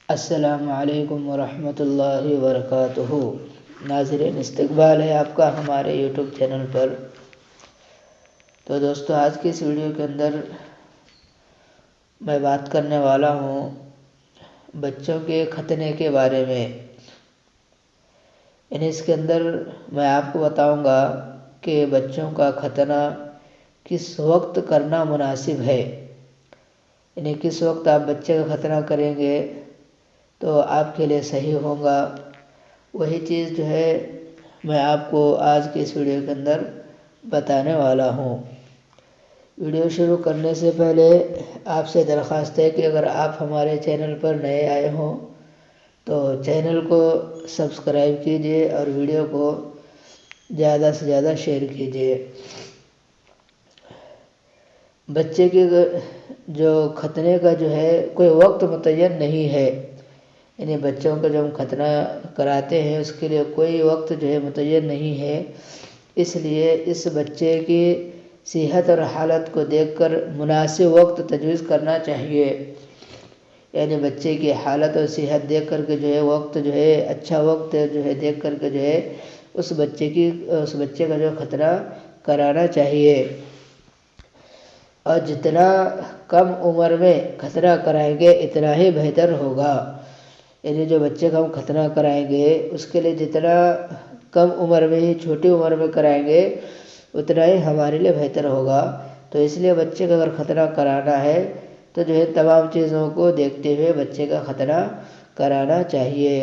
السلام علیکم ورحمۃ اللہ وبرکاتہ۔ ناظرین، استقبال ہے آپ کا ہمارے یوٹیوب چینل پر۔ تو دوستو، آج کی اس ویڈیو کے اندر میں بات کرنے والا ہوں بچوں کے ختنے کے بارے میں۔ اس کے اندر میں آپ کو بتاؤں گا کہ بچوں کا ختنہ کس وقت کرنا مناسب ہے، یعنی کس وقت آپ بچے کا ختنہ کریں گے تو آپ کے لیے صحیح ہوگا۔ وہی چیز جو ہے میں آپ کو آج کی اس ویڈیو کے اندر بتانے والا ہوں۔ ویڈیو شروع کرنے سے پہلے آپ سے درخواست ہے کہ اگر آپ ہمارے چینل پر نئے آئے ہوں تو چینل کو سبسکرائب کیجئے اور ویڈیو کو زیادہ سے زیادہ شیئر کیجئے۔ بچے کے جو ختنے کا جو ہے کوئی وقت متعین نہیں ہے، یعنی بچوں کا جو ہم ختنہ کراتے ہیں اس کے لیے کوئی وقت جو ہے متعین نہیں ہے۔ اس لیے اس بچے کی صحت اور حالت کو دیکھ کر مناسب وقت تجویز کرنا چاہیے، یعنی بچے کی حالت اور صحت دیکھ کر کے جو ہے وقت جو ہے اچھا وقت جو ہے دیکھ کر کے جو ہے اس بچے کا جو ختنہ کرانا چاہیے۔ اور جتنا کم عمر میں ختنہ کرائیں گے اتنا ہی بہتر ہوگا، یعنی جو بچے کا ہم ختنہ کرائیں گے اس کے لیے جتنا کم عمر میں ہی چھوٹی عمر میں کرائیں گے اتنا ہی ہمارے لیے بہتر ہوگا۔ تو اس لیے بچے کا اگر ختنہ کرانا ہے تو جو ہے تمام چیزوں کو دیکھتے ہوئے بچے کا ختنہ کرانا چاہیے۔